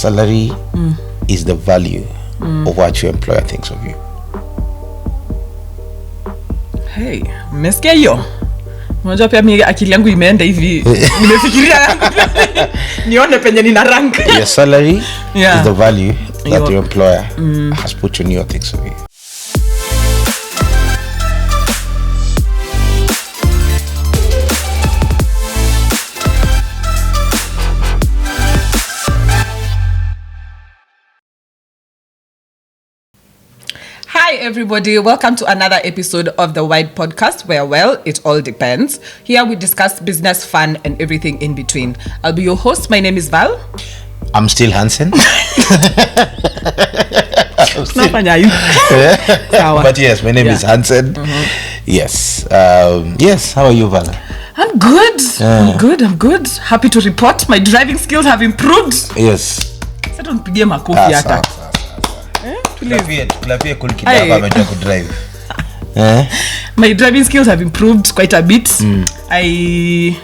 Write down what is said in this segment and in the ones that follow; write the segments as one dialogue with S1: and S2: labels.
S1: salary is the value of what your employer thinks of you.
S2: Hey, mmesikia hiyo? Unajua pia mimi akili yangu imeenda hivi. Nimefikiria nione penye nina rank.
S1: Your salary is the value that your employer has put on your things of you.
S2: Hi everybody, welcome to another episode of the Wide Podcast where, well, it all depends. Here we discuss business, fun, and everything in between. I'll be your host. My name is Val.
S1: I'm still Hansen.
S2: But
S1: yes, my name is Hansen. Yes. Yes, how are you, Val?
S2: I'm good. I'm good. Happy to report my driving skills have improved.
S1: Yes.
S2: Sasa tunpigie makofi hata.
S1: Tulapie kulikidaba amejua kudrive.
S2: My driving skills have improved quite a bit. I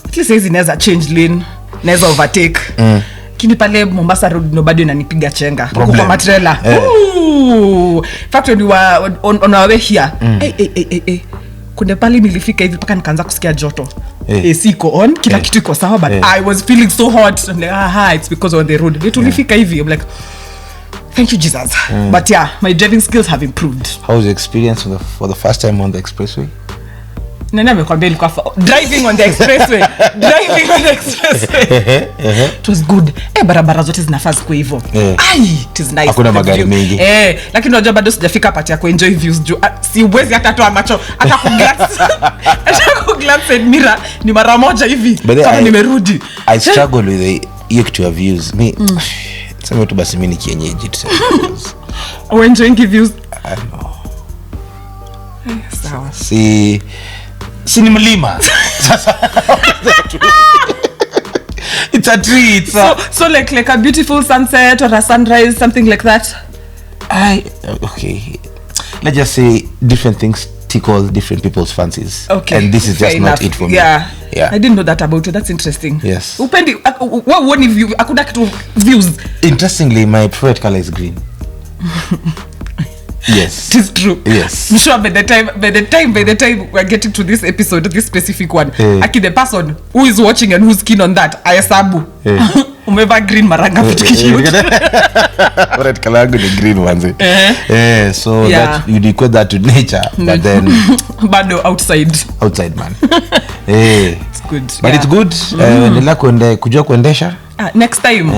S2: at least says inaweza change lane, naweza overtake. Kini pale Mombasa road nobody unanipiga chenga kwa matrela. In fact when we were on our way here, kunde pale nilifika hivi paka nikaanza kusikia joto. AC iko on, kila kitu iko sawa, but I was feeling so hot. I'm like, it's because on the road. Tulifika hivi, I'm like, thank you, Jesus. But yeah, my driving skills have improved.
S1: How was the experience for the first time on the expressway?
S2: Nani amekwambia ilikuwa driving on the expressway? It was good. Barabara zote zinafaa ziko hivyo. It is nice.
S1: Hakuna magari mengi.
S2: Lakini unajua bado sijafika part ya kuenjoy views juu. Siwezi hata toa macho, hata kuglance at mirror ni mara moja hivi kama nimerudi.
S1: I struggle with the to views. Me sema tu basi mimi ni kienyeji tu.
S2: Enjoying views.
S1: I know.
S2: Sawa.
S1: Si ni mlima. It's a tree.
S2: So like a beautiful sunset or a sunrise, something like that.
S1: Okay. Let's just say different things tickle different people's fancies.
S2: Okay.
S1: And this is just not it for me.
S2: Yeah. I didn't know that about you. That's interesting.
S1: Yes.
S2: Upendi what if you akuda kitu views?
S1: Interestingly, my favorite color is green. Yes,
S2: it is true.
S1: Yes,
S2: I'm sure by the time we're getting to this episode, this specific one, aki the person who is watching and who's keen on that, ayasabu umeva green maranga tukishoot.
S1: Red color ni green manzi. So that you equate that to nature, but then
S2: bado outside man. It's good,
S1: but it's good. Endelea kujua kuendesha.
S2: Next time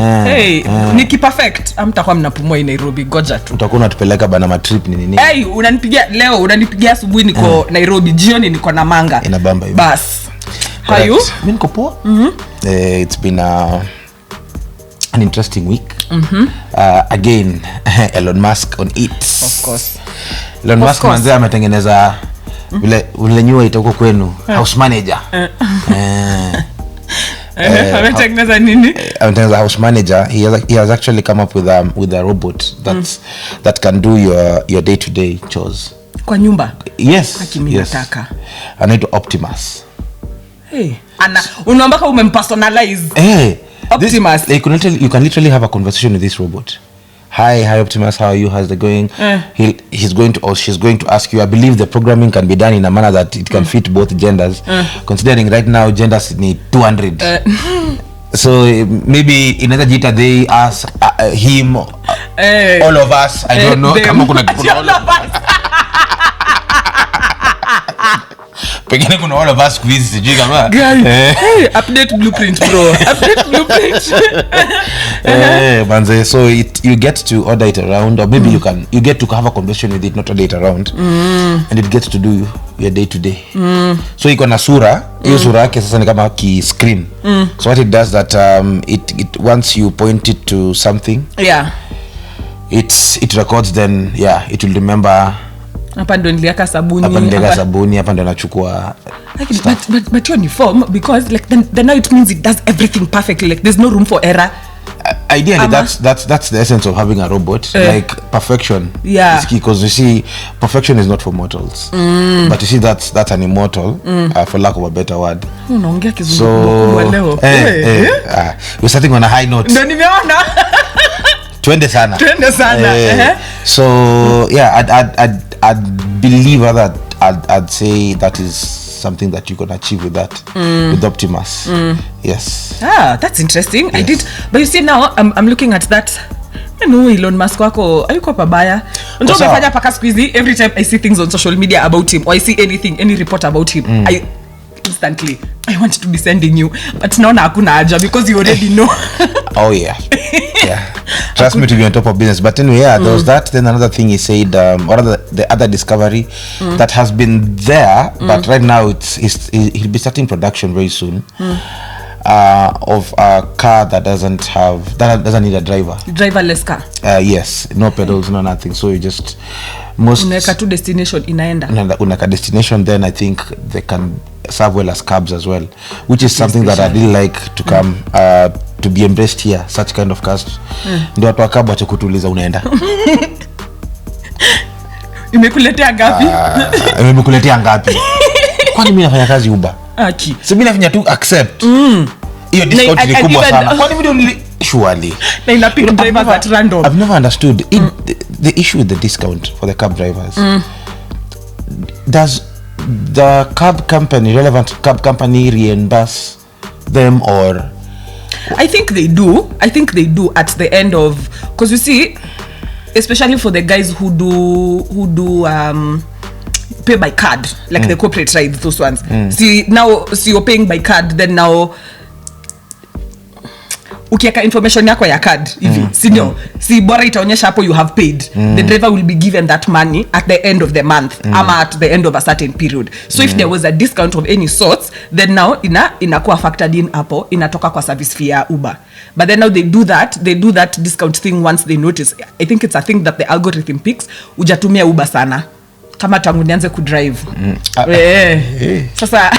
S2: niki perfect amtakuwa mnapumua in Nairobi, goja tu
S1: utakuwa unatupeleka bana ma trip ni nini.
S2: Unanipigia asubuhi niko Nairobi, jioni niko na manga
S1: inabamba hivi
S2: bas. How you?
S1: Mimi niko poa. It's been an interesting week. Again Elon Musk on it.
S2: Of course
S1: Elon Musk manze ametengeneza vile nyua itakuwa kwenu house manager.
S2: Ametengeneza nini?
S1: Ametengeneza house manager. He has actually come up with a robot that can do your day to day chores
S2: kwa nyumba.
S1: Yes.
S2: Akiminataka.
S1: Anaitwa Optimus.
S2: Unaomba kama umempersonalize. Optimus.
S1: You can literally have a conversation with this robot. Hi Optimus, how are you? How's it going? She's going to ask you. I believe the programming can be done in a manner that it can fit both genders. Considering right now genders need 200. So maybe inaweza jita they, us, him, all of us. I don't know. Kama kuna all of us. Pengine kuna all of us quiz sijui kama
S2: update blueprint bro. Update blueprint.
S1: Manze, so you get to order it around, or maybe you get to have a conversation with it, not order it around, and it gets to do your day to day. So iko na sura, hiyo sura yake sasa ni kama ki screen. So what it does that it once you point it to something, it records, then it will remember.
S2: Hapa ndo niliaka sabuni.
S1: Hapa ndo nachukua.
S2: But uniform because like then now it means it does everything perfectly. Like there's no room for error.
S1: ideally that's the essence of having a robot, like perfection.
S2: Yeah,
S1: is key, because you see perfection is not for mortals, but you see that's an immortal, for lack of a better word. So we're starting on a high note. Twende sana. So yeah, I'd believe that I'd say that is something that you can achieve with that, with Optimus. Yes.
S2: That's interesting. Yes. I did, but you see now I'm looking at that. Elon Musk wako ayuko pabaya. Ndio umefanya paka squeezy. Every time I see things on social media about him, or I see any report about him, I instantly want to be sending you, but naona hakuna haja because you already know.
S1: Oh yeah. Trust me to be on top of business. But anyway, there was that. Then another thing he said, or the other discovery that has been there, but right now he'll be starting production very soon, of a car that doesn't need a driver.
S2: Driverless car.
S1: Yes, no pedals, no nothing. So you just
S2: unaweka tu destination inaenda.
S1: Unaweka destination, then I think they can serve well as cabs as well, which is something that I'd really like to come to be embraced here, such kind of cars. Ndio watu wa cab wacha kutuliza unaenda.
S2: Imekuletea ngapi?
S1: Imekuletea ngapi? Kwani mimi nafanya kazi Uber? So mimi nafanya tu accept. Hiyo discount ni kubwa sana. Kwani mimi surely.
S2: Na ina pick drivers at random.
S1: I've never understood the issue with the discount for the cab drivers. Does the relevant cab company reimburse them, or?
S2: I think they do at the end of, because you see, especially for the guys who do pay by card, like the corporate rides, those ones. See you're paying by card, then now ukiweka information yako ya card hivi, senior, si bora itaonyesha hapo you have paid. The driver will be given that money at the end of the month, ama at the end of a certain period. So if there was a discount of any sorts, then now inakuwa factored in hapo, inatoka kwa service fee ya Uber. But then now they do that discount thing once they notice. I think it's a thing that the algorithm picks. Ujatumia Uber sana kama tangu nianze kudrive. Sasa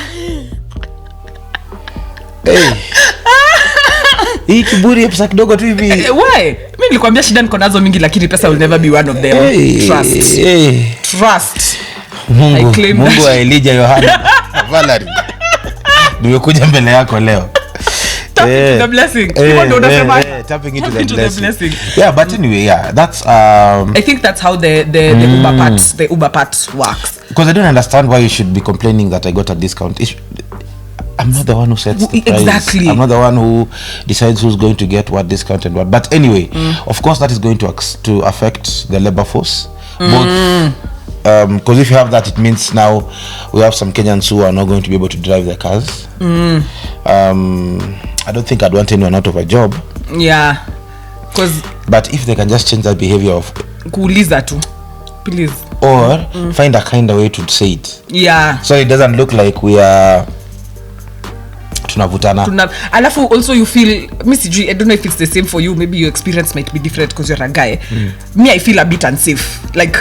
S1: hii kiburi pesa kidogo tu hivi.
S2: Why? Mimi nilikwambia shida niko nazo mingi, lakini pesa will never be one of them. Trust.
S1: Mungu wa Elijah Yohana Valerie. Nimekuja mbele yako leo.
S2: Tapping into the blessing.
S1: Tapping into the blessing. Yeah, but anyway, that's
S2: I think that's how the Uber part works.
S1: Because I don't understand why you should be complaining that I got a discount. I'm not the one who sets the price. Exactly. I'm not the one who decides who's going to get what discount and what. But anyway, of course that is going to affect the labor force. Both, because if you have that, it means now we have some Kenyans who are not going to be able to drive their cars. I don't think I'd want anyone out of a job.
S2: Yeah.
S1: But if they can just change that behavior of
S2: kuuliza tu, please,
S1: or find a kind of way to say it.
S2: Yeah.
S1: So it doesn't look like we are tunavutana.
S2: Alafu also you feel, I don't know if it's the same for you, maybe your experience might be different because you're a guy. Me, I feel a bit unsafe, like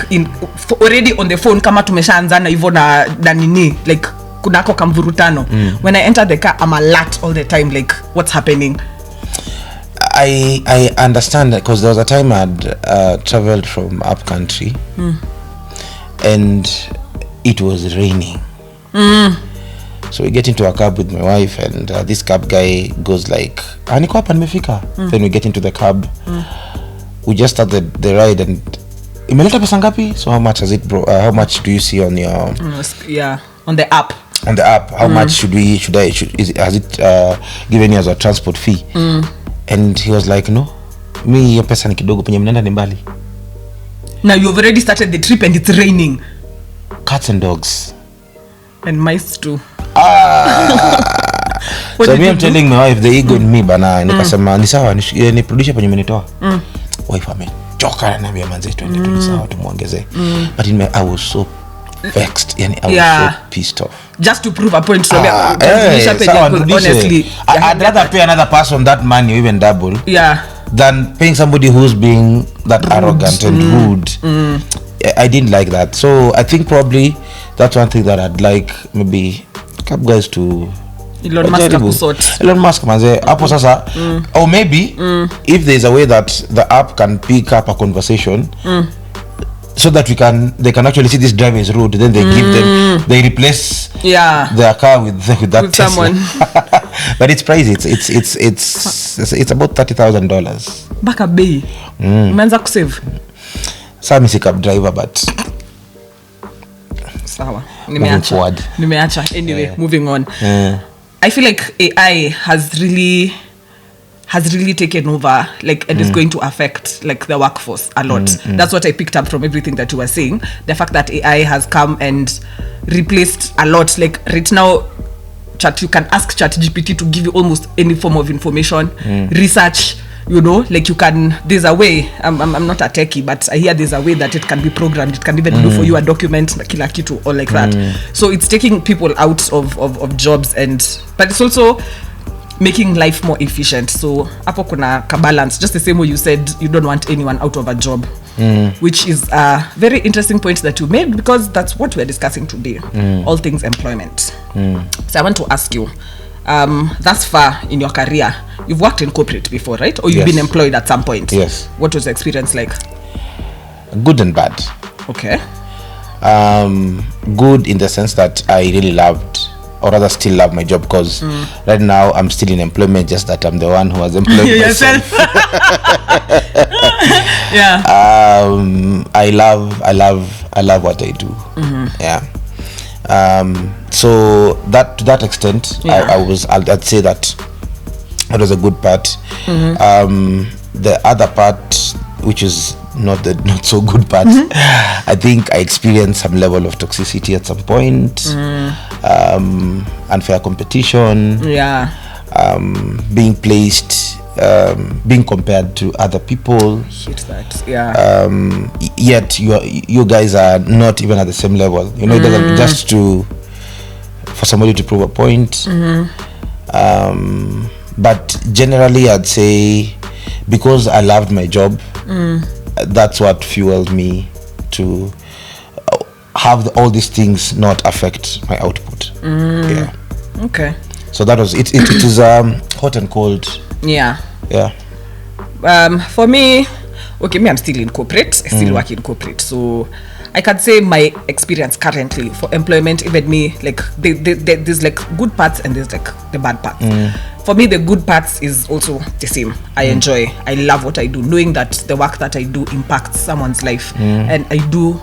S2: already on the phone kama tumeshaanzana hivyo na nini, like kunako kamvurutano. When I enter the car, I'm alert all the time, like what's happening.
S1: I understand that, because there was a time I'd traveled from up country and it was raining. So we get into a cab with my wife, and this cab guy goes like, niko hapa nimefika. Then we get into the cab. We just start the ride, and imeleta pesa ngapi? So how much has it how much do you see on your
S2: on the app?
S1: On the app, how much has it given you as a transport fee? And he was like, no, mi hiyo pesa ni kidogo, penye mnaenda ni mbali.
S2: Now you've already started the trip and it's raining.
S1: Cats and dogs.
S2: And mice too.
S1: So me, I'm telling my wife, the ego in me bana, nikasema ni sawa niprodishe penye mmenitoa. Wife amechoka na niambia manze twende tu sawa tumuongezee. But I was so vexed, I was so pissed off.
S2: Just to prove a point to me, honestly,
S1: I'd rather pay another person that money, even double, than paying somebody who's being that arrogant and rude. I didn't like that. So I think probably that's one thing that I'd like maybe cab guys to
S2: Elon Musk akusort.
S1: Elon Musk manze hapo sasa or maybe if there's a way that the app can pick up a conversation so that they can actually see this driver is rude, then they give them, they replace their car with that
S2: with someone.
S1: But it's pricey. It's about $30,000
S2: baka bei. Umeanza kusave
S1: sasa cab driver, but
S2: sawa nimeacha anyway. Moving on. I feel like AI has really taken over, like, and is going to affect like the workforce a lot. That's what I picked up from everything that you were saying. The fact that AI has come and replaced a lot. Like right now, you can ask ChatGPT to give you almost any form of information, research. You know, like you can. There's a way. I'm not a techie, but I hear there's a way that it can be programmed. It can even do for you a document, kila kitu, or like that. So it's taking people out of jobs, but it's also making life more efficient. So hapo kuna ka balance, just the same way you said you don't want anyone out of a job, which is a very interesting point that you made, because that's what we're discussing today, all things employment. So I want to ask you, thus far in your career, you've worked in corporate before, right? Or you've been employed at some point?
S1: Yes.
S2: What was the experience like?
S1: Good and bad.
S2: Okay.
S1: Good in the sense that I really loved, or rather still love my job, because right now I'm still in employment, just that I'm the one who has employed myself.
S2: Yeah.
S1: I love what I do. Yeah. So that to that extent, I'd say that it was a good part. The other part, which is not so good part, I think I experienced some level of toxicity at some point, unfair competition, being placed, being compared to other people.
S2: Hate that.
S1: Yet you guys are not even at the same level. You know, it doesn't just for somebody to prove a point. But generally, I'd say because I loved my job, that's what fueled me to have all these things not affect my output. Yeah.
S2: Okay.
S1: So that was it. It is hot and cold.
S2: Yeah.
S1: Yeah.
S2: For me, me, I'm still in corporate. I still work in corporate. So I can say my experience currently for employment, even me, like there's like good parts and there's like the bad parts. For me, the good parts is also the same. I enjoy. I love what I do, knowing that the work that I do impacts someone's life, and I do.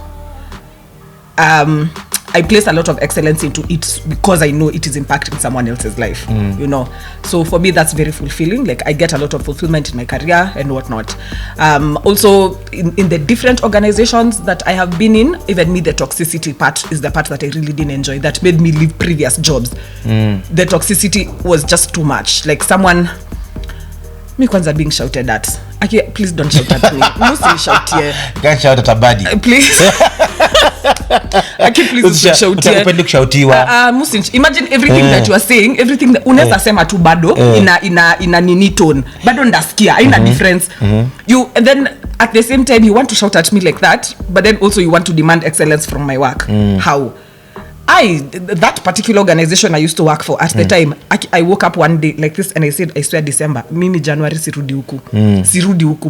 S2: I place a lot of excellence into it because I know it is impacting someone else's life, you know. So for me, that's very fulfilling. Like I get a lot of fulfillment in my career and whatnot. Also, in the different organizations that I have been in, even me, the toxicity part is the part that I really didn't enjoy. That made me leave previous jobs. The toxicity was just too much. Like someone, me kwanza being shouted at. Okay, please don't shout at me. Must shout here.
S1: Can't shout at a body.
S2: Please. Okay, please shout here. Imagine everything that you are saying, everything that unaweza sema tu bado ina nini tone. Bado ndasikia, haina difference. You, and then at the same time you want to shout at me like that, but then also you want to demand excellence from my work. How? That particular organization I used to work for at the time, I woke up one day like this and I said, I swear December, mimi January sirudi huku.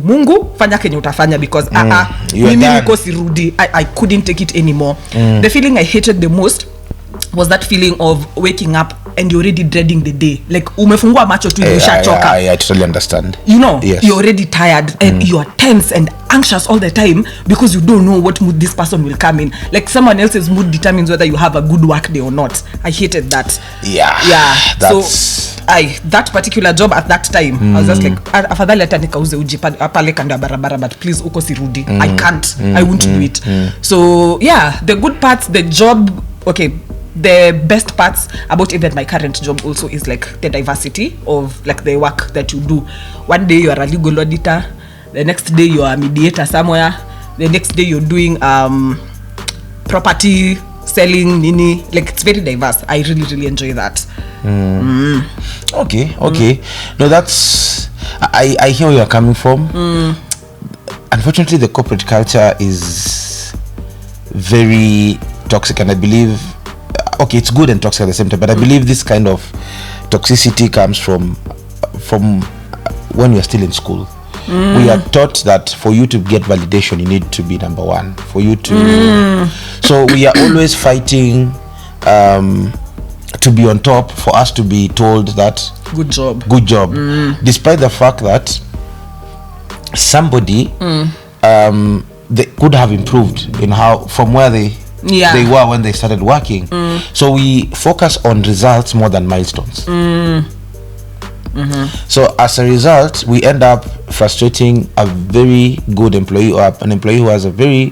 S2: Mungu, fanya kenye utafanya, because mimi niko sirudi. I couldn't take it anymore. The feeling I hated the most was that feeling of waking up and you're already dreading the day. Like umefungua macho tu ushachoka.
S1: I totally understand.
S2: You know,
S1: yes.
S2: You're already tired and you're tense and anxious all the time because you don't know what mood this person will come in. Like someone else's mood determines whether you have a good work day or not. I hated that. Yeah. So that particular job at that time, I was just like, afadhali hata nikauze uji pale kando ya barabara, but please uko sirudi. I can't. I won't do it. So yeah, the good parts, the job, okay. The best parts about even my current job also is like the diversity of like the work that you do. One day you are a legal auditor, the next day you are a mediator somewhere, the next day you're doing property selling, nini. Like it's very diverse. I really enjoy that.
S1: Okay. No, that's I hear where you're coming from. Unfortunately, the corporate culture is very toxic, and I believe, okay, it's good and toxic at the same time, but I believe this kind of toxicity comes from when we are still in school. We are taught that for you to get validation, you need to be number one. For you to, so we are always fighting to be on top. For us to be told that
S2: good job,
S1: despite the fact that somebody they could have improved in how from where they were when they started working. So we focus on results more than milestones. So as a result, we end up frustrating a very good employee or an employee who has a very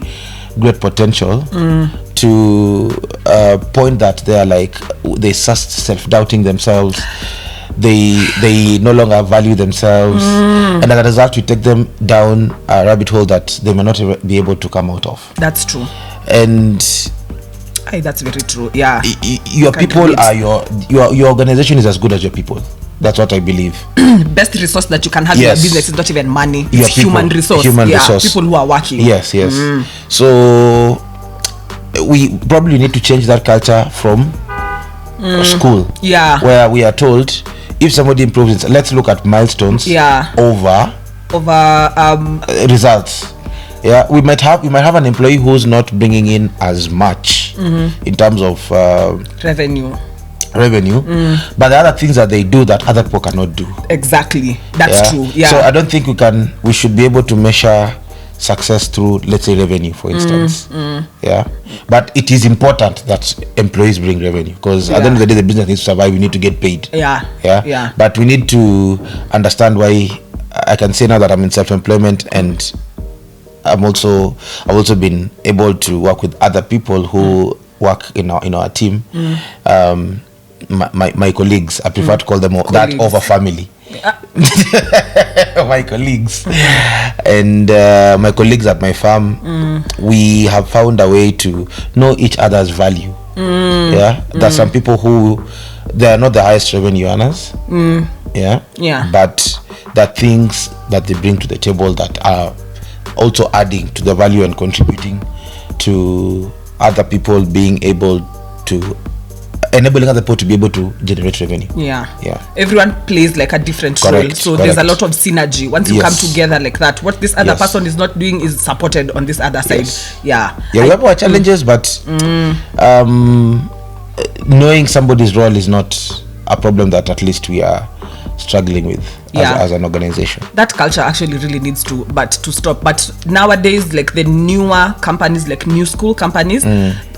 S1: great potential to a point that they are like, they start self-doubting themselves. They no longer value themselves, and as a result, we take them down a rabbit hole that they may not be able to come out of.
S2: That's true.
S1: And
S2: that's very true. Yeah,
S1: your people are your organization is as good as your people. That's what I believe.
S2: Best resource that you can have in your business is not even money. It's human resource. People who are working.
S1: Yes. So we probably need to change that culture from school. Where we are told if somebody improves, let's look at milestones over results. We might have an employee who's not bringing in as much in terms of
S2: revenue,
S1: but the other things that they do that other people cannot do.
S2: Exactly, that's true.
S1: So I don't think we should be able to measure success through, let's say, revenue, for instance. But it is important that employees bring revenue, because at the end of the day, the business needs to survive. We need to get paid. But we need to understand why. I can say now that I'm in self-employment, and I've also been able to work with other people who work in our team. My colleagues, I prefer to call them that over family. My colleagues and my colleagues at my farm, we have found a way to know each other's value. There's some people who they are not the highest revenue earners, but the things that they bring to the table that are also adding to the value and contributing to other people being able to enabling other people to be able to generate revenue. Everyone plays like a different role, so there's a lot of synergy once you come together like that. What this other person is not doing is supported on this other side. We have our challenges, but knowing somebody's role is not a problem that at least we are struggling with as an organization.
S2: That culture actually really needs to stop. But nowadays, like the newer companies, like new school companies,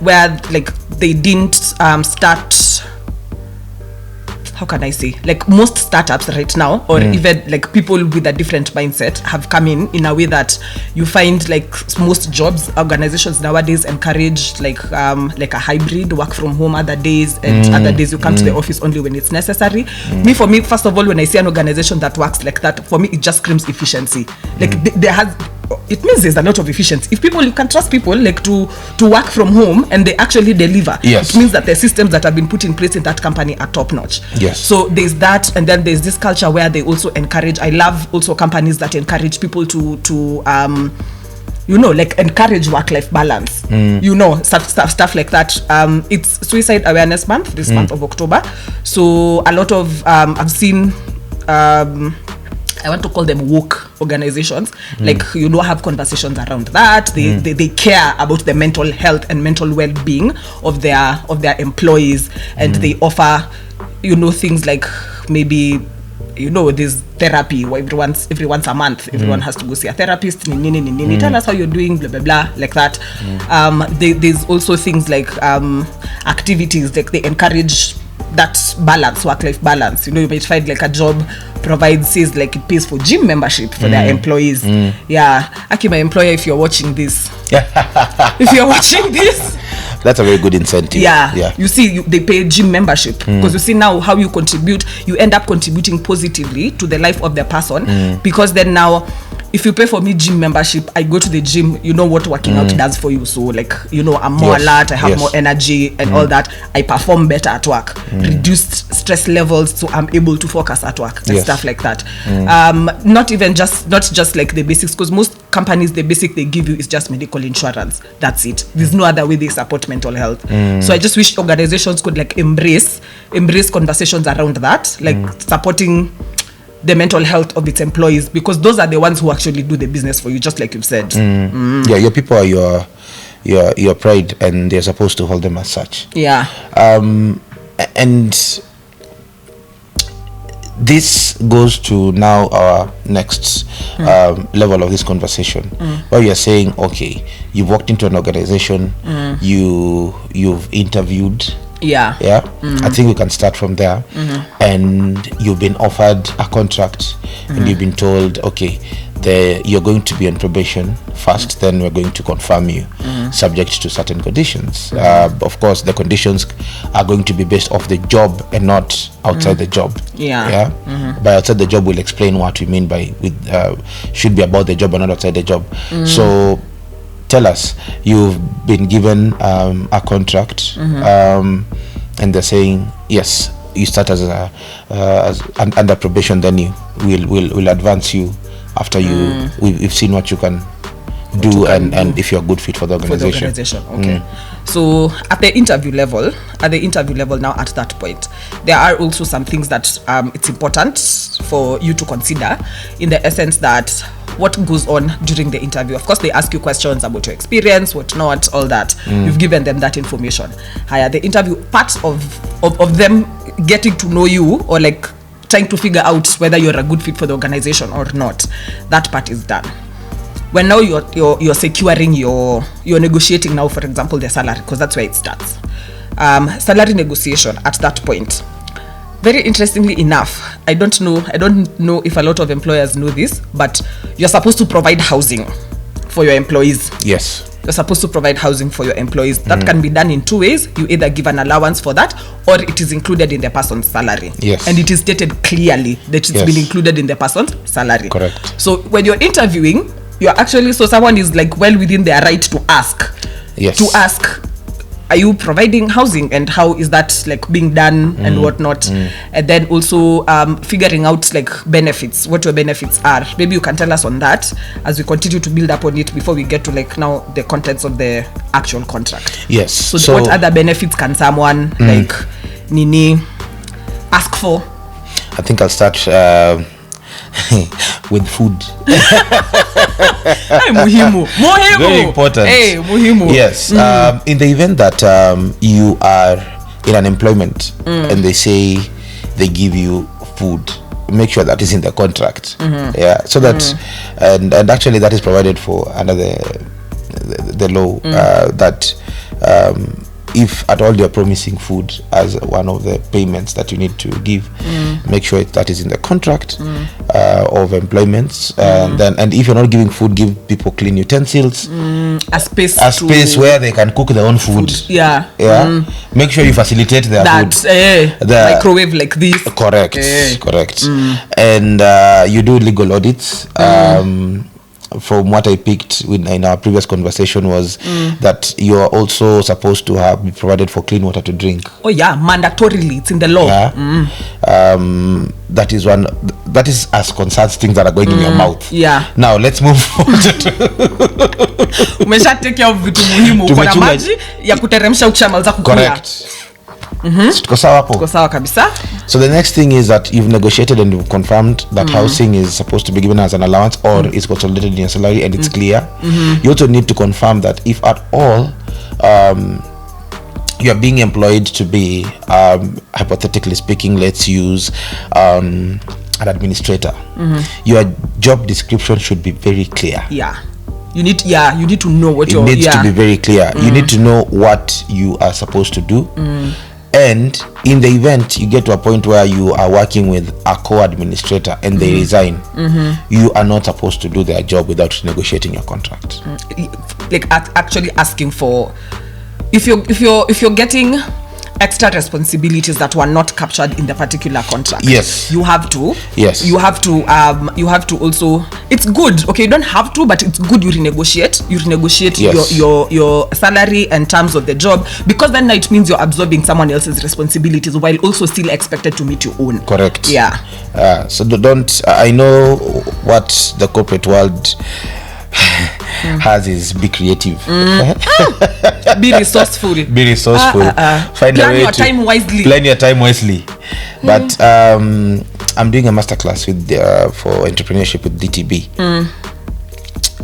S2: where like they didn't start, how can I say, like most startups right now, or even like people with a different mindset have come in a way that you find like most jobs, organizations nowadays encourage like a hybrid work from home other days, and other days you come to the office only when it's necessary. For me, first of all, when I see an organization that works like that, for me it just screams efficiency. Like it means there's a lot of efficiency. If you can trust people like to work from home and they actually deliver, it means that the systems that have been put in place in that company are top notch. So there's that, and then there's this culture where they also encourage. I love also companies that encourage people to like encourage work-life balance. Stuff like that. It's Suicide Awareness Month, this month of October. So a lot of I've seen I want to call them woke organizations, like have conversations around that. They care about the mental health and mental well-being of their employees, and they offer things like maybe this therapy where every once a month everyone has to go see a therapist. Tell us how you're doing, blah blah blah, like that. There's also things like activities, like they encourage that balance, work-life balance. You might find like a job says like it pays for gym membership for their employees. Aki, my employer, if you're watching this,
S1: that's a very good incentive.
S2: You see, they pay gym membership because you see now how you contribute, you end up contributing positively to the life of the person, because then now if you pay for me gym membership, I go to the gym, you know what working out does for you. So like, you know, I'm more alert, I have more energy and all that. I perform better at work, reduced stress levels, so I'm able to focus at work and stuff like that. Not just like the basics, because most companies, the basic they give you is just medical insurance. That's it. There's no other way they support mental health. So I just wish organizations could like embrace conversations around that, like supporting the mental health of its employees, because those are the ones who actually do the business for you, just like you've said.
S1: Yeah, your people are your pride, and they're supposed to hold them as such.
S2: Yeah.
S1: And this goes to now our next level of this conversation, where you're saying, okay, you've walked into an organization, you've interviewed. I think we can start from there. And you've been offered a contract, and you've been told, okay, you're going to be on probation first, then we're going to confirm you subject to certain conditions. Of course, the conditions are going to be based off the job and not outside the job. By outside the job, we'll explain what we mean by should be about the job and not outside the job. So tell us, you've been given a contract, and they're saying, yes, you start as under probation, then we'll advance you after we've seen what you can do and if you're a good fit for the organization.
S2: Okay. So at the interview level now, at that point, there are also some things that it's important for you to consider, in the essence that what goes on during the interview. Of course, they ask you questions about your experience, what not, all that. You've given them that information. The interview, part of them getting to know you, or like trying to figure out whether you're a good fit for the organization or not, that part is done. When now you're securing you're negotiating now, for example, the salary, because that's where it starts. Salary negotiation at that point. Very interestingly enough, I don't know if a lot of employers know this, but you're supposed to provide housing for your employees.
S1: Yes.
S2: You're supposed to provide housing for your employees. That can be done in two ways. You either give an allowance for that, or it is included in the person's salary.
S1: Yes.
S2: And it is stated clearly that it's been included in the person's salary.
S1: Correct.
S2: So when you're interviewing, someone is like well within their right to ask.
S1: Yes.
S2: To ask, are you providing housing, and how is that like being done and whatnot? And then also figuring out like benefits, what your benefits are. Maybe you can tell us on that as we continue to build up on it before we get to like now the contents of the actual contract.
S1: Yes.
S2: So what other benefits can someone like Nini ask for?
S1: I think I'll start with food.
S2: Muhimu.
S1: Very important.
S2: Muhimu.
S1: Yes. In the event that you are in an employment and they say they give you food, make sure that is in the contract. So that and actually that is provided for under the law, that if at all you're promising food as one of the payments that you need to give, make sure that is in the contract of employments. And if you're not giving food, give people clean utensils, a space where they can cook their own food. Make sure you facilitate their food.
S2: The microwave like this.
S1: Correct. And you do legal audits. From what I picked in our previous conversation was that you are also supposed to be provided for clean water to drink.
S2: Mandatorily, it's in the law.
S1: That is as concerns things that are going in your mouth. Now let's move forward.
S2: Umesha take care of vitu muhimu, kuna maji ya kuteremsha ukishamaliza kukula.
S1: Correct. Tuko sawa kabisa. So the next thing is that you've negotiated and you've confirmed that housing is supposed to be given as an allowance or is consolidated in your salary, and it's clear. You also need to confirm that if at all you are being employed to be, hypothetically speaking, let's use an administrator, your job description should be very clear. You need to know what it needs to be very clear. You need to know what you are supposed to do. And in the event you get to a point where you are working with a co-administrator and they resign, you are not supposed to do their job without negotiating your contract. Like
S2: actually asking for, if you're getting extra responsibilities that were not captured in the particular contract.
S1: Yes.
S2: You have to.
S1: Yes.
S2: You have to also, it's good. Okay, you don't have to, but it's good you renegotiate. You renegotiate
S1: Yes.
S2: your salary and terms of the job, because then it means you're absorbing someone else's responsibilities while also still expected to meet your own.
S1: Correct.
S2: Yeah.
S1: So don't, I know what the corporate world has is be creative.
S2: Be resourceful.
S1: Be resourceful. Find
S2: plan
S1: a way
S2: your
S1: to
S2: time wisely.
S1: Plan your time wisely. But I'm doing a masterclass with for entrepreneurship with DTB.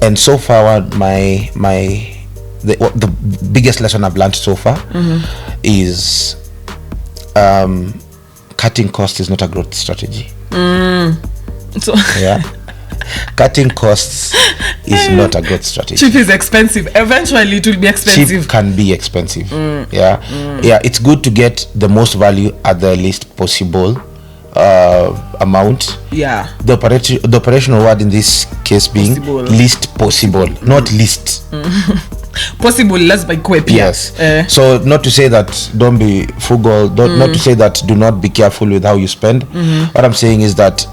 S1: And so far, the biggest lesson I've learned so far is cutting costs is not a growth strategy.
S2: So
S1: Yeah. Cutting costs is not a growth strategy.
S2: cheap is expensive. Eventually it will be expensive.
S1: Cheap can be expensive. Yeah. It's good to get the most value at the least possible amount.
S2: Yeah.
S1: The operational word in this case being
S2: Possible.
S1: least possible, not least.
S2: Possible, less by quick.
S1: Yes. So not to say that don't be frugal, not to say that do not be careful with how you spend. What I'm saying is that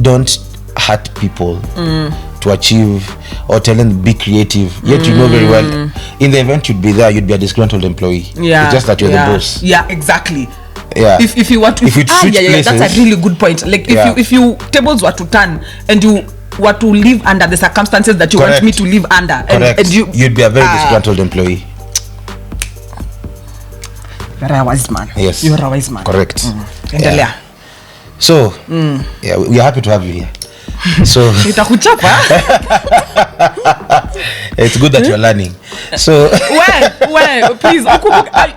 S1: don't hurt people to achieve, or tell them be creative, yet you know very well in the event you'd be there, you'd be a disgruntled employee.
S2: Yeah.
S1: It's just that you're the boss.
S2: Yeah, exactly.
S1: Yeah.
S2: If you want to,
S1: If you switch
S2: that's a
S1: places,
S2: really good point. Like if you tables were to turn and you were to live under the circumstances that you
S1: Correct.
S2: want me to live under, and
S1: you'd be a very disgruntled employee.
S2: You're a wise man.
S1: Yes.
S2: You're a wise man.
S1: Correct.
S2: Endelea.
S1: So yeah, we are happy to have you here. So
S2: Nitakuchapa.
S1: it's good that you're learning. So
S2: well, please. I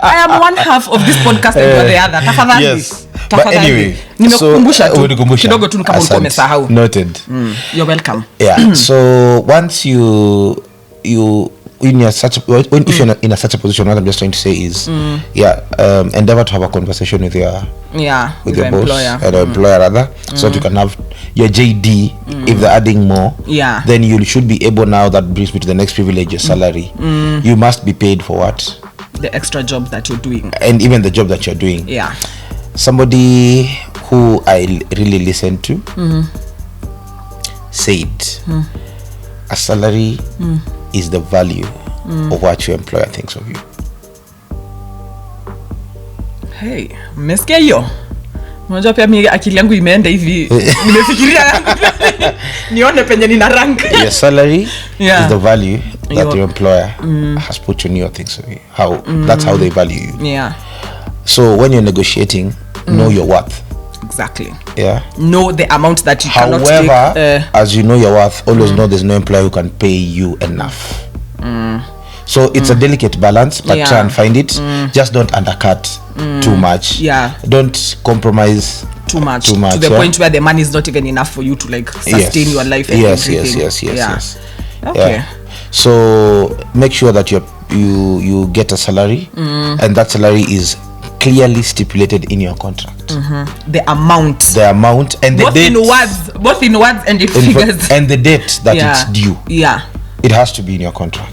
S2: am one half of this podcast and you're the other. Tafadhali.
S1: Yes. But anyway,
S2: nimekukumbusha tu
S1: ulikumbusha.
S2: kidogo tu kama ulikuwa umesahau.
S1: Noted.
S2: You're welcome.
S1: Yeah. So once you in your such if you're in such a position, what I'm just trying to say is endeavor to have a conversation with your boss
S2: employer.
S1: and employer rather, so that you can have your JD. If they're adding more, then you should be able, now that brings me to the next privilege, your salary. You must be paid for what?
S2: The extra job that you're doing,
S1: and even the job that you're doing.
S2: Yeah.
S1: Somebody who I really listened to said a salary is the value of what your employer thinks of you.
S2: Hey, mmesikia hiyo? Unajua pia mimi akili yangu imeenda hivi. Nimefikiria nione penye nina rank.
S1: Your salary is the value that your employer has put on you or thinks of you. That's how they value you.
S2: Yeah.
S1: So when you're negotiating, know your worth.
S2: Exactly.
S1: Yeah.
S2: Know the amount that you cannot take.
S1: However, as you know your worth, always know there's no employer who can pay you enough. So it's a delicate balance, but try and find it. Just don't undercut too much.
S2: Yeah.
S1: Don't compromise
S2: too much to the point where the money is not even enough for you to like sustain your life and everything.
S1: Yes.
S2: Okay.
S1: Yeah. So make sure that you get a salary, and that salary is clearly stipulated in your contract.
S2: The amount
S1: and the date,
S2: both in words and in figures,
S1: and the date that it's due. It has to be in your contract.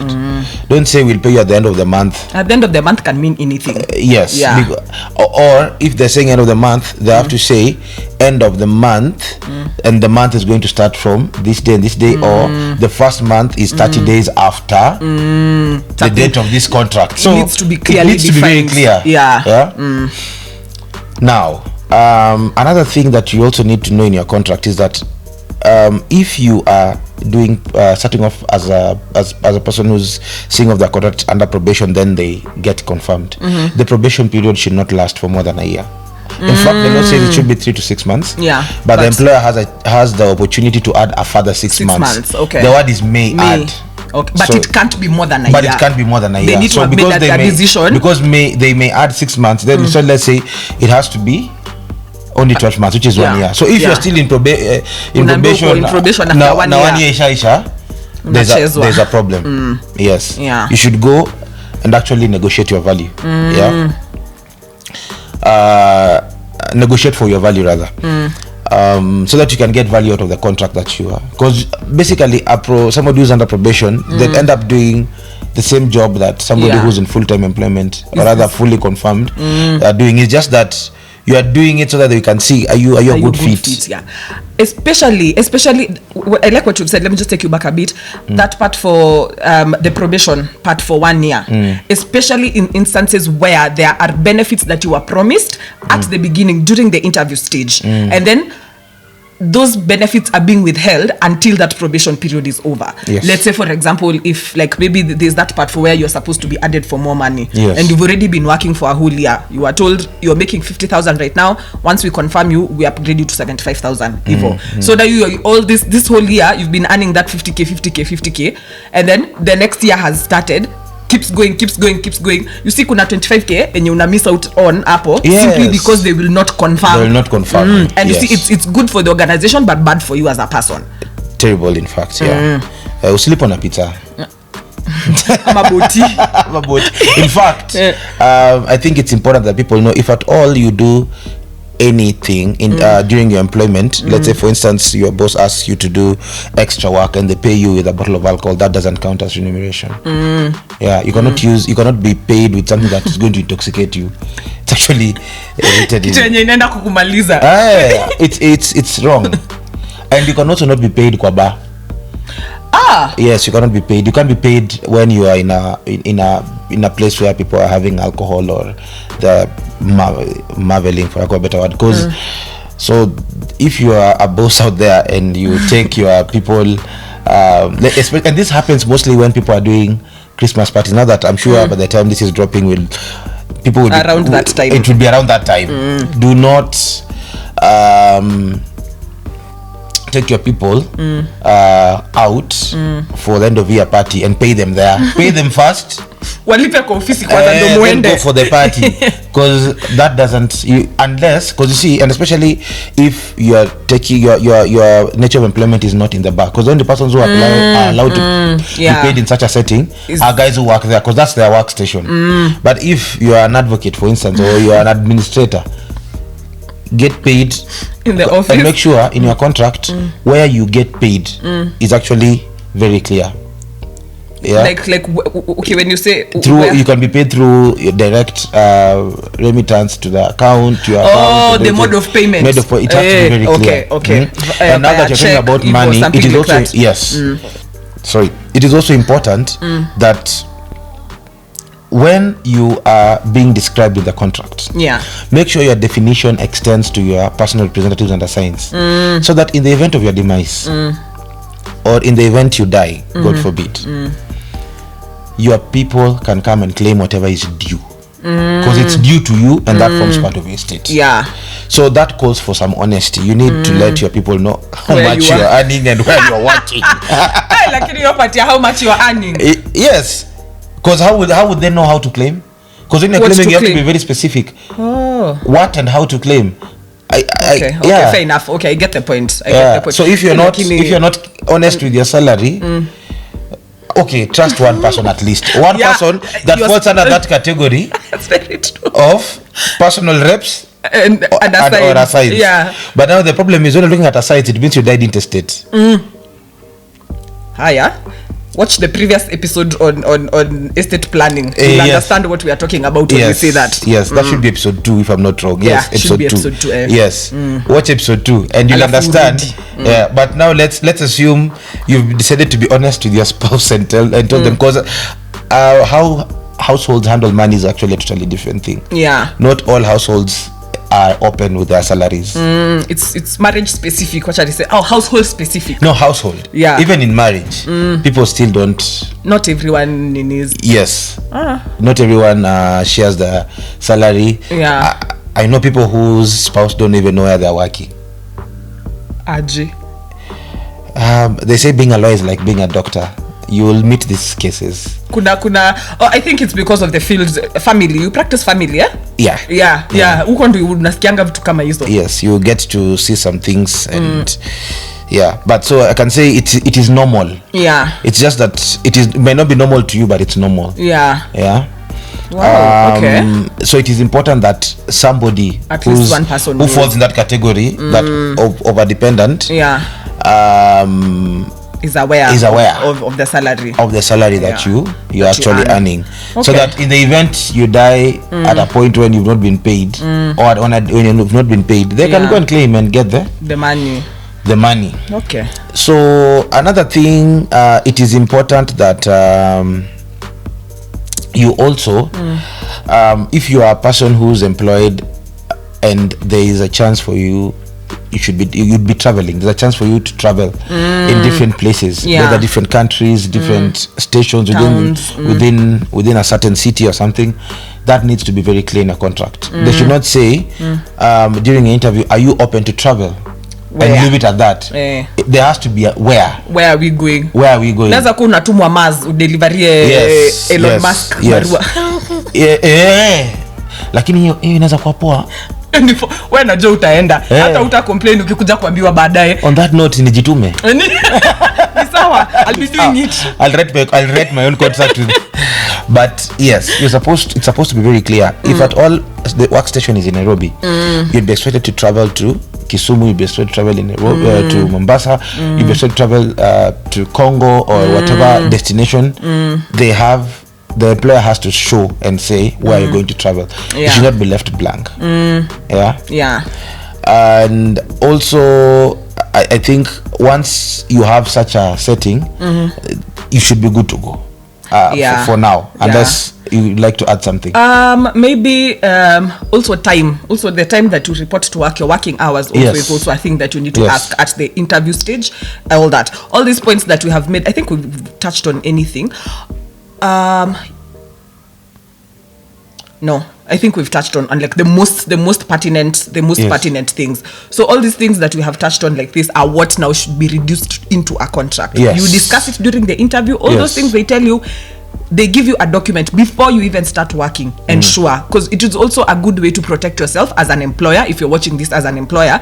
S1: Don't say we'll pay you at the end of the month.
S2: At the end of the month can mean anything.
S1: Yes. Or if they're saying end of the month, they have to say end of the month, and the month is going to start from this day and this day, or the first month is 30 days after the date of this contract. So
S2: it needs to be clearly
S1: it needs to be very clear.
S2: Yeah.
S1: Now, another thing that you also need to know in your contract is that if you are doing starting off as a person who's seeing of the contract under probation, then they get confirmed. The probation period should not last for more than a year. In fact, the law says it should be 3 to 6 months. But the employer has the opportunity to add a further 6 months.
S2: Okay.
S1: The word is may add.
S2: Okay. But it can't be more than a year.
S1: But it can't be more than a year.
S2: They need to have made that decision.
S1: Because they may add 6 months. Then so let's say it has to be only 12 months, which is 1 year. So if you're still in probation after 1 year, there's a problem. Yes. You should go and actually negotiate your value. Negotiate for your value rather. So that you can get value out of the contract that you are. Because basically somebody who's under probation, they'll end up doing the same job that somebody who's in full-time employment or rather fully confirmed are doing. It's just that you are doing it so that they can see are you a good fit.
S2: Yeah, especially I like what you've said. Let me just take you back a bit. That part for the probation part for 1 year, especially in instances where there are benefits that you were promised at the beginning during the interview stage, and then those benefits are being withheld until that probation period is over.
S1: Yes.
S2: Let's say, for example, if like maybe there's that part for where you're supposed to be added for more money, and you've already been working for a whole year. You are told you're making 50,000 right now. Once we confirm you, we upgrade you to 75,000. So that you all this whole year you've been earning that 50k, and then the next year has started. Keeps going. You see, kuna 25k and you miss out on Apple simply because they will not confirm. And you see, it's good for the organization but bad for you as a person.
S1: Terrible, in fact. Sleep on a pizza.
S2: I'm a boti.
S1: In fact, I think it's important that people know, if at all you do anything in during your employment, let's say for instance your boss asks you to do extra work and they pay you with a bottle of alcohol, that doesn't count as remuneration. You cannot be paid with something that is going to intoxicate you. It's actually it's wrong. And you can also not be paid kwa bar. Yes, you cannot be paid. You can't be paid when you are in a place where people are having alcohol or the marveling, for a better word. Because so if you are a boss out there and you take your people, and this happens mostly when people are doing Christmas parties. Now that I'm sure by the time this is dropping, people will
S2: around that time.
S1: It will be around that time. Do not take your people out for the end of year party and pay them there. Pay them first.
S2: Walipe kwa ofisi kwanza ndo muende.
S1: Go for the party, because that doesn't unless, because you see, and especially if you are taking your nature of employment is not in the bar, because only the persons who are allowed to be paid in such a setting are guys who work there, because that's their workstation. But if you are an advocate, for instance, or you are an administrator, get paid
S2: in the office
S1: and make sure in your contract where you get paid is actually very clear.
S2: Like okay, when you say
S1: through, you can be paid through your direct remittance to the account, your account.
S2: The mode of payment.
S1: It has to be very clear.
S2: Okay.
S1: And now that you're talking about money, it is also sorry, it is also important that when you are being described in the contract, make sure your definition extends to your personal representatives and assigns, so that in the event of your demise or in the event you die, God forbid, your people can come and claim whatever is due, because it's due to you and that forms part of your estate. So that calls for some honesty. You need to let your people know how much you are earning and where you're working.
S2: How much you are earning.
S1: Yes. Because how would they know how to claim? Because when you're claiming, you have to be very specific. What and how to claim.
S2: Okay, fair enough. Okay, I get the point.
S1: So if you're not honest with your salary, okay, trust one person at least. One person that falls under that category.
S2: That's very true.
S1: Of personal reps and asides. But now the problem is, when you're looking at asides, it means you died intestate. Watch the previous episode on estate planning. You'll understand what we are talking about when we say that. Yes, that should be episode 2 if I'm not wrong. Yes, episode 2. Yes. Watch episode 2 and you'll understand. But now let's assume you've decided to be honest with your spouse and tell them, because how households handle money is actually a totally different thing. Not all households are open with their salaries. It's marriage specific. What shall I say? Household specific. No, household. Even in marriage, people still don't. Not everyone is. Yes. Not everyone shares the salary. I know people whose spouse don't even know where they're working. They say being a lawyer is like being a doctor. You will meet these cases. I think it's because of the field. Family, you practice family, huko ndio unasikianga vitu kama hizo. Yes, you get to see some things and but so I can say it is normal. It's just that it may not be normal to you, but it's normal. Wow, okay. So it is important that somebody at least one person who falls in that category, that over dependent,
S2: is aware of the salary
S1: that you're actually earning.
S2: Okay.
S1: So that in the event you die at a point when you've not been paid or when you've not been paid, they can go and claim and get the money.
S2: Okay.
S1: So another thing, it is important that you also if you are a person who's employed and there is a chance for you'd be traveling. There's a chance for you to travel in different places, whether different countries, different stations within a certain city or something. That needs to be very clear in a contract. They should not say during an interview, are you open to travel? Where? And leave it at that. There has to be a where
S2: are we going. Naweza kuwa unatumwa Mars udeliverie Elon Musk barua.
S1: Lakini hiyo inaweza kuwa poa.
S2: Wewe unajua utaenda hata uta complain ukikuja kuambiwa baadaye.
S1: On that note nijitume.
S2: Ni sawa, I'll be doing it.
S1: I'll write my own contract with but yes, it's supposed to be very clear. If at all the workstation is in Nairobi, you'd be expected to travel to Kisumu, you'd be expected to travel in Nairobi, to Mombasa, you'd be expected to travel to Congo or whatever destination they have. The employer has to show and say where you're going to travel. You should not be left blank. And also I think once you have such a setting, you should be good to go for now, unless you like to add something.
S2: Maybe also the time that you report to work, your working hours also is also a thing that you need to ask at the interview stage. All these points that we have made, I think we've touched on anything. No, I think we've touched on like the most pertinent things. So all these things that we have touched on like this are what now should be reduced into a contract. You discuss it during the interview. All those things they tell you, they give you a document before you even start working. Ensure, because it is also a good way to protect yourself as an employer. If you're watching this as an employer,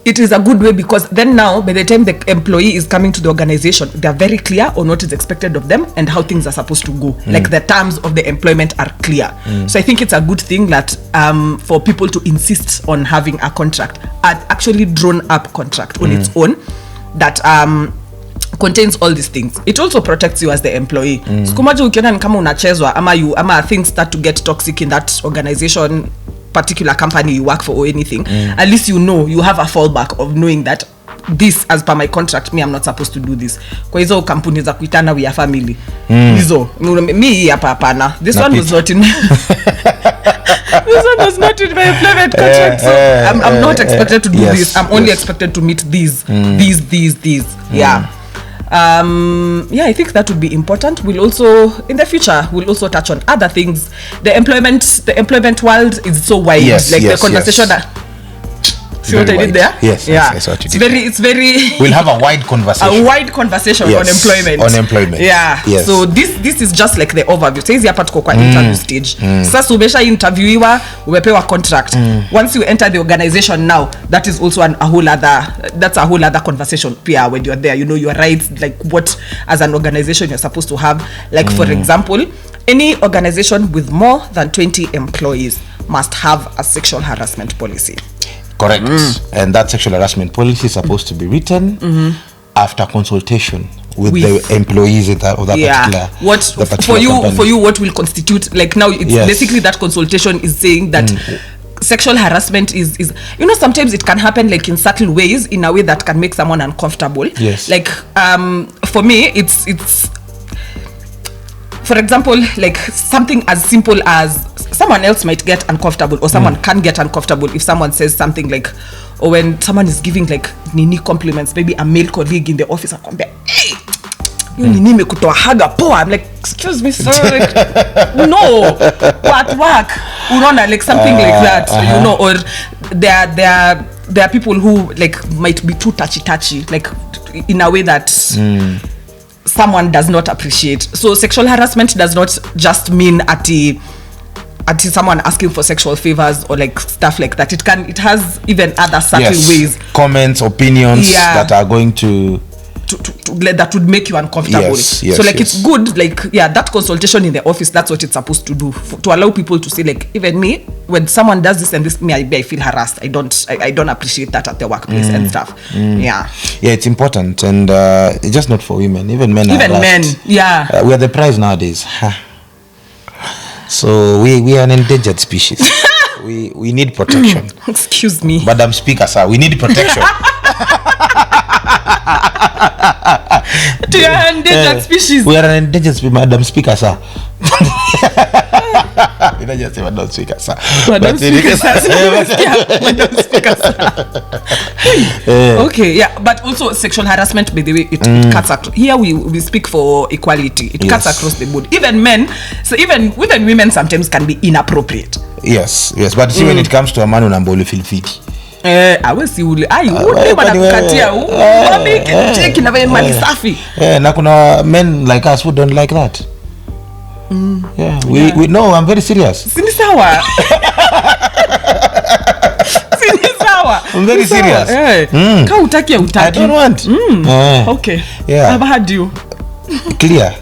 S2: it is a good way, because then now by the time the employee is coming to the organization, they are very clear on what is expected of them and how things are supposed to go. Like the terms of the employment are clear. So I think it's a good thing that for people to insist on having a contract, an actually drawn up contract on its own that contains all these things. It also protects you as the employee. Sikumaji ukiona ni kama unachezwa ama things start to get toxic in that organization, particular company you work for or anything, at least you have a fallback of knowing that this, as per my contract, I'm not supposed to do this. Kwa hizo kampuni za kuitana we are family. Hizo me hapa hapana. This one was not in this one was not in my employment contract, so I'm not expected to do this. I'm only expected to meet these. I think that would be important. We'll also in the future touch on other things. The employment world is so wide. The conversation see what I did there?
S1: Yes, what you did.
S2: It's very
S1: we'll have a wide conversation
S2: on employment. So this is just like the overview. Saizi hapa tuko kwa interview stage. Sasa umesha interviewiwa, umepewa contract. Once you enter the organization now, that is also a whole other conversation pia when you're there. You know your rights, like what as an organization you're supposed to have. Like for example, any organization with more than 20 employees must have a sexual harassment policy.
S1: Correct. And that sexual harassment policy is supposed to be written after consultation with the employees of that particular
S2: company. For you, what will constitute, like now it's basically that consultation is saying that sexual harassment is sometimes it can happen like in subtle ways, in a way that can make someone uncomfortable. Like for me it's for example, like something as simple as someone else might get uncomfortable, or someone can get uncomfortable if someone says something like, or when someone is giving like nini compliments, maybe a male colleague in the office, hey, nini mekutoa haga poa. I'm like, excuse me sir, like, no, at work, like something like that, or there are people who like might be too touchy, like in a way that someone does not appreciate. So sexual harassment does not just mean at someone asking for sexual favors or like stuff like that. It has even other subtle ways,
S1: comments, opinions that are going to
S2: that would make you uncomfortable.
S1: Yes,
S2: So like it's good, like that consultation in the office, that's what it's supposed to do, to allow people to see, like, even me, when someone does this and this, I feel harassed. I don't appreciate that at the workplace and stuff. Yeah,
S1: it's important, and it's just not for women, even men.
S2: We are
S1: the prize nowadays. So we are an endangered species. we need protection.
S2: Excuse me,
S1: Madam Speaker, sir, we need protection.
S2: We are an endangered species.
S1: We are an endangered species, Madam Speaker, sir. You don't just say Madam Speaker, sir.
S2: Madam Speaker, sir. Okay, yeah, but also sexual harassment, by the way, it cuts across. Here we speak for equality. It cuts across the board. Even men, so even women sometimes can be inappropriate.
S1: Yes, but see, when it comes to a man unambolo feel fit. Na kuna men like us who don't like that. We know, I'm very serious.
S2: Sini sawa.
S1: I'm very serious.
S2: Ka utaki ya utaki.
S1: I don't want.
S2: Okay.
S1: Yeah.
S2: I've had you.
S1: Clear.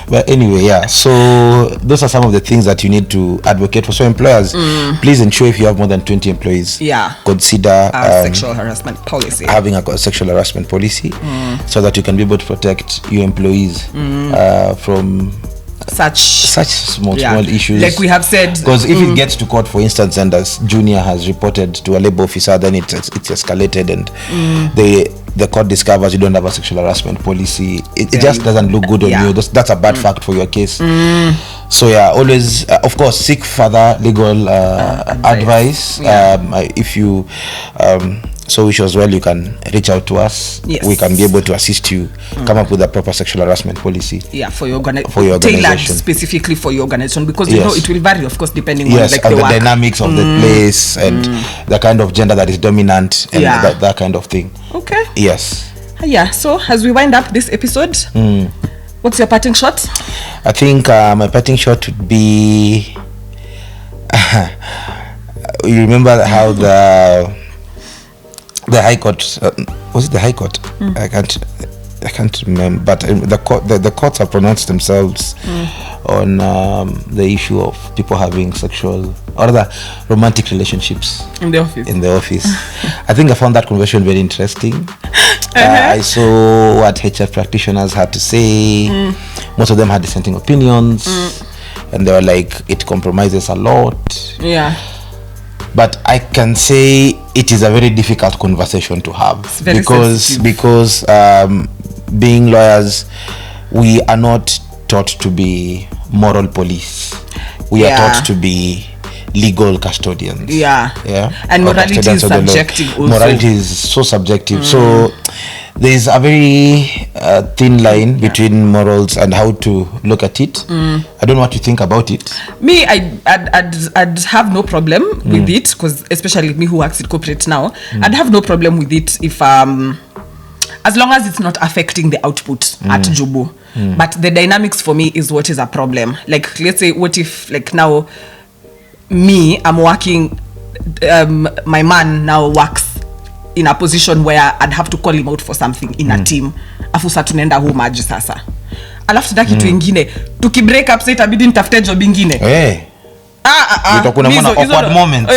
S1: But anyway, so those are some of the things that you need to advocate for. So employers, please ensure if you have more than 20 employees, consider
S2: sexual harassment policy.
S1: Having a sexual harassment policy, so that you can be able to protect your employees from such small issues,
S2: like we have said.
S1: Because if it gets to court, for instance, and as junior has reported to a labor officer, then it's escalated, and the court discovers you don't have a sexual harassment policy. It just doesn't look good on you. That's a bad fact for your case. So always, of course, seek further legal advice. If you so wish as well, you can reach out to us. We can be able to assist you come up with a proper sexual harassment policy
S2: for your organization, tailored specifically for your organization, because you know it will vary, of course, depending on like
S1: the dynamics of the place and the kind of gender that is dominant and that kind of thing.
S2: Okay.
S1: Yes.
S2: So as we wind up this episode, what's your parting shot?
S1: I think my parting shot would be you remember how the High Court, was it the High Court? I can't remember, but the courts have pronounced themselves on the issue of people having sexual or other romantic relationships
S2: in the office.
S1: I think I found that conversation very interesting. I saw what HF practitioners had to say. Most of them had dissenting opinions, and they were like, it compromises a lot. But I can say it is a very difficult conversation to have, because being lawyers, we are not taught to be moral police. We are taught to be legal custodians. And morality is subjective also. Morality is so subjective. So there is a very thin line between morals and how to look at it. I don't know what you think about it. Me,
S2: I'd have no problem with it, because especially me who works in corporate now, I'd have no problem with it if as long as it's not affecting the output at Jubu. But the dynamics for me is what is a problem. Like, let's say, what if, like, now me, I'm working, my man now works in a position where I'd have to call him out for something in a team. Afu sa tunaenda huu maji sasa. Alafu tutaki kitu ingine. Tuki break up say itabidi nitafute job ingine.
S1: Kuna awkward moment.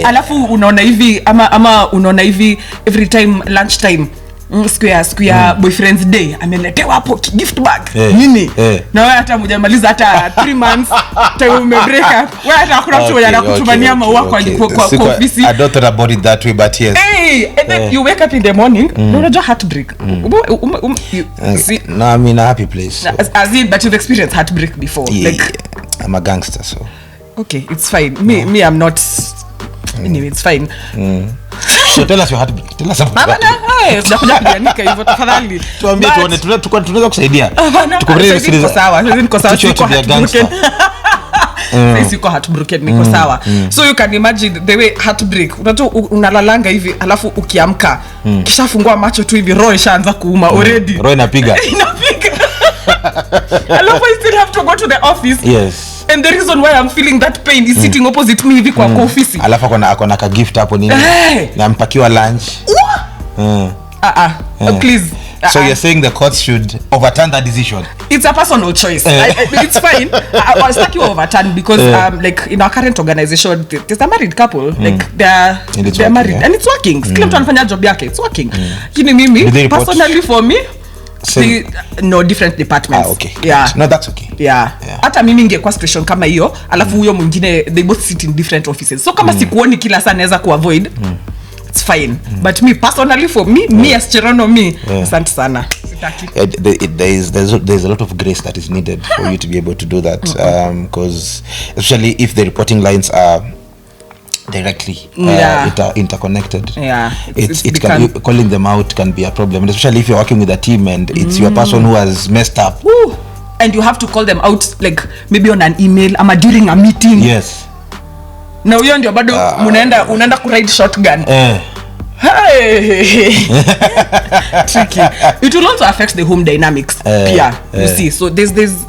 S2: Alafu unaona hivi ama unaona hivi every time lunch time. Siku ya boyfriend's day ameletewa hapo gift bag nini na wewe hata hujamaliza hata 3 months time ume break up, wewe hata hakuna mtu mwenye anakutumania maua kwa office.
S1: I don't thought about it that way, but yes.
S2: And then you wake up in the morning, unajua heartbreak.
S1: See, no, I'm in a happy place.
S2: As in, but you've experienced heartbreak before. Like,
S1: I'm a gangster, so
S2: okay, it's fine. Me I'm not. Anyway, it's fine.
S1: So tell us your heartbreak. Tell us about it.
S2: Tunakuja kuandika hivyo tafadhali.
S1: Tuambie tunaweza kusaidia.
S2: Tuko sawa. Niko sawa. Siko heartbroken, niko sawa. So you can imagine the way heartbreak. Unajua unalalanga hivi alafu ukiamka kisha fungua macho tu hivi roho ishaanza kuuma already.
S1: Roho inapiga.
S2: Alafu I still have to go to the office.
S1: Yes.
S2: And the reason why I'm feeling that pain is sitting opposite me hivi kwa office.
S1: Alafu akona ka gift hapo nini? Na mpakiwa lunch.
S2: Please.
S1: So you're saying the courts should overturn that decision?
S2: It's a personal choice. It's fine. I was like you overturn because like in our current organization there's a married couple, like they're married, and it's working. Kila mtu anafanya job yake, it's working. Kini mimi personally for me no, different departments.
S1: Okay.
S2: Yeah.
S1: No, that's okay.
S2: Yeah. Hata mimi ningekuwa situation kama hiyo, alafu huyo mwingine they both sit in different offices. So kama sikuoni kila saa naweza kuavoid, it's fine. But me personally, for me as Cherono, asante sana.
S1: There's a lot of grace that is needed for you to be able to do that, because especially if the reporting lines are directly interconnected, it can, calling them out can be a problem, and especially if you're working with a team and it's your person who has messed up.
S2: Woo. And you have to call them out, like maybe on an email or during a meeting.
S1: Yes.
S2: Na huyo ndio bado unaenda ku ride shotgun. Hey. Tricky. It will also affect the home dynamics. You see. So there's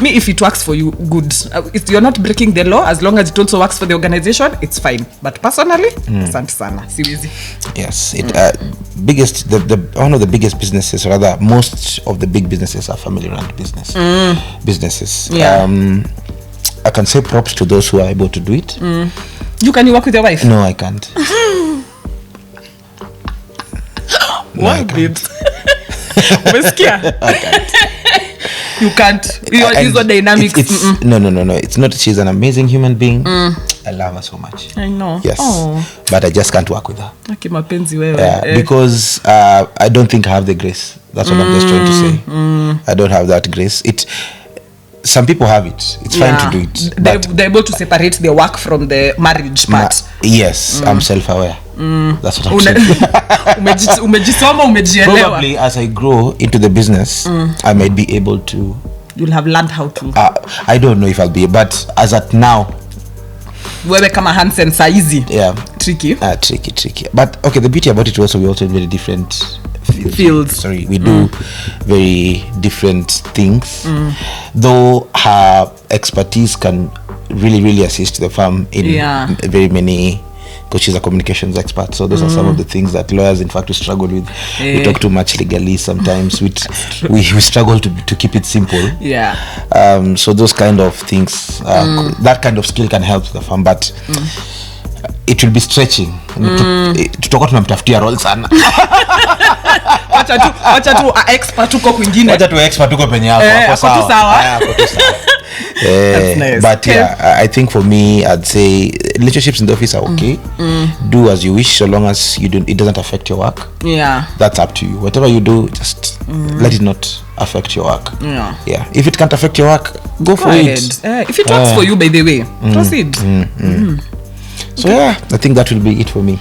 S2: me, if it works for you, good. If you're not breaking the law, as long as it also works for the organization, it's fine. But personally, asante sana. Siwezi.
S1: Yes. Biggest one of the biggest businesses, rather most of the big businesses are family run businesses.
S2: Yeah.
S1: I can say props to those who are able to do it.
S2: Can you work with your wife?
S1: No, I can't.
S2: Why, babes? I can't. You can't. These are dynamics.
S1: No. It's not. She's an amazing human being. I love her so much.
S2: I know.
S1: Yes. But I just can't work with her.
S2: Okay, mapenzi wewe.
S1: Because I don't think I have the grace. That's what I'm just trying to say. I don't have that grace. Some people have it. It's fine to do it.
S2: They're able to separate their work from the marriage part.
S1: Yes, I'm self-aware. That's what I'm saying.
S2: Umejisoma, umejielewa.
S1: Probably as I grow into the business, I might be able to.
S2: You'll have learned how to.
S1: I don't know if I'll be, but as at now,
S2: wewe kama Hansen saizi.
S1: Yeah.
S2: Tricky.
S1: Tricky. But okay, the beauty about it also, we also have very different
S2: fields.
S1: Sorry, we do very different things. Though her expertise can really assist the firm in very many, because she's a communications expert. So those are some of the things that lawyers, in fact, we struggle with. We talk too much legally sometimes. we struggle to keep it simple.
S2: Yeah.
S1: So those kind of things, that kind of skill can help the firm, but it will be stretching. Tutakuwa tunamtafutia role sana.
S2: Wacha tu expert uko kwingine.
S1: Wacha tu expert uko penye hapo. Hapo sawa.
S2: That's nice.
S1: But I think for me, I'd say relationships in the office are okay. Do as you wish, so long as it doesn't affect your work.
S2: Yeah.
S1: That's up to you. Whatever you do, just let it not affect your work.
S2: Yeah.
S1: If it can't affect your work, go for it.
S2: If it works for you, by the way, proceed.
S1: So I think that will be it for me.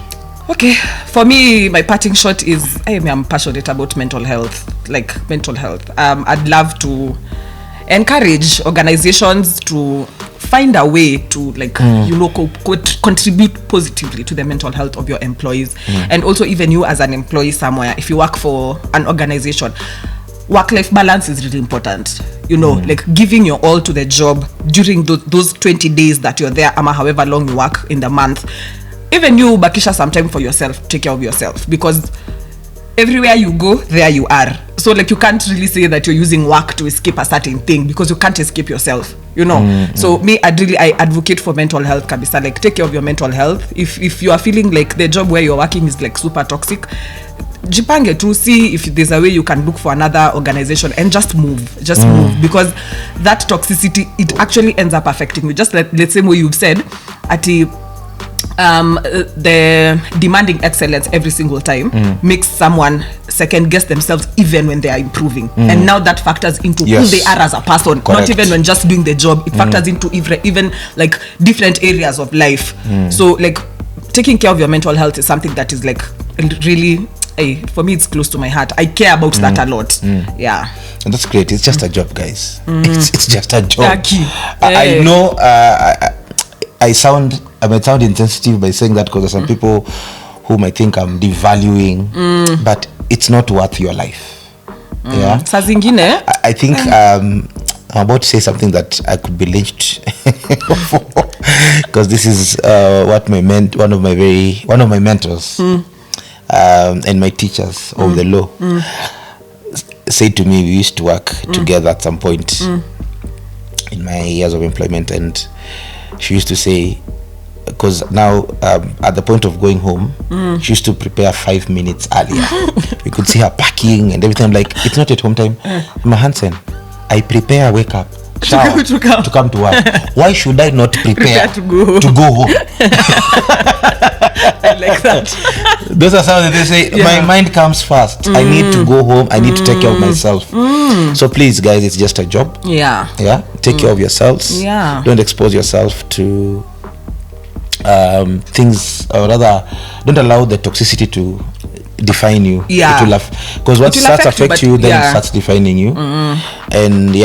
S2: Okay, for me, my parting shot is I'm passionate about mental health. I'd love to encourage organizations to find a way to contribute positively to the mental health of your employees, and also even you as an employee somewhere, if you work for an organization, work-life balance is really important. Like giving your all to the job during those 20 days that you're there, ama however long you work in the month. Even you bakisha some time for yourself, take care of yourself, because everywhere you go, there you are. So you can't really say that you're using work to escape a certain thing, because you can't escape yourself, So me, I advocate for mental health kabisa. Take care of your mental health. If you are feeling like the job where you're working is super toxic, jipange to see if there's a way you can look for another organization and just move, because that toxicity, it actually ends up affecting you. Just let's say what you've said at the demanding excellence every single time makes someone second guess themselves even when they are improving, and now that factors into who they are as a person. Correct. Not even when just doing the job, it factors into even different areas of life. So taking care of your mental health is something that is really, for me, it's close to my heart. I care about that a lot. Yeah,
S1: and that's great. It's just a job, guys. It's just a job.
S2: I
S1: know I might sound insensitive by saying that, because there's some people who might think I'm devaluing, but it's not worth your life. Yeah.
S2: Saa zingine,
S1: I think I'm about to say something that I could be lynched for, because this is what one of my mentors and my teachers of the law said to me, we used to work together at some point in my years of employment, and she used to say, because now at the point of going home, she used to prepare 5 minutes earlier. You could see her packing and everything. I'm like, it's not at home time. I'm a Hansen. I prepare, wake up, shower, to come to work. Why should I not prepare to go home?
S2: I like that.
S1: Those are some that they say, my mind comes first. I need to go home. I need to take care of myself. So please, guys, it's just a job.
S2: Yeah.
S1: Take care of yourselves. Don't expose yourself to things, or rather, don't allow the toxicity to define you. It will because what starts affect you, then it starts defining you. And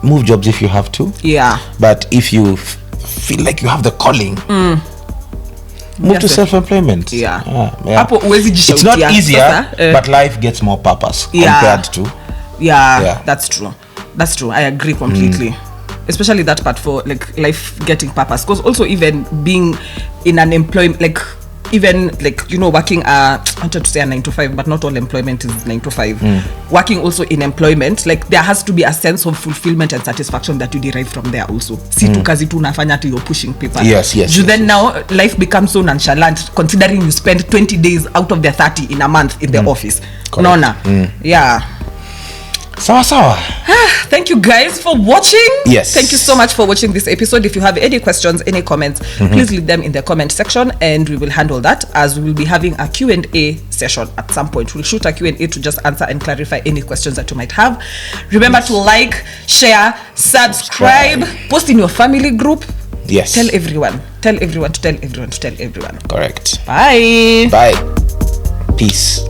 S1: move jobs if you have to. But if you feel like you have the calling, move to self-employment. It's not easier, but life gets more purpose compared to.
S2: That's true. I agree completely. Especially that part for like life getting purpose, because also even being in an employment, like even like, you know, working I wanted to say a 9 to 5, but not all employment is 9 to 5. Working also in employment, like there has to be a sense of fulfillment and satisfaction that you derive from there also. Si tu kazi tu unafanya tu, you're pushing people.
S1: Yes.
S2: Then now life becomes so nonchalant, considering you spend 20 days out of the 30 in a month in the office. Nona.
S1: Sawa.
S2: Thank you guys for watching.
S1: Yes.
S2: Thank you so much for watching this episode. If you have any questions, any comments, please leave them in the comment section and we will handle that, as we will be having a Q&A session at some point. We'll shoot a Q&A to just answer and clarify any questions that you might have. Remember to like, share, subscribe, post in your family group.
S1: Yes.
S2: Tell everyone. Tell everyone to tell everyone to tell everyone.
S1: Correct.
S2: Bye.
S1: Peace.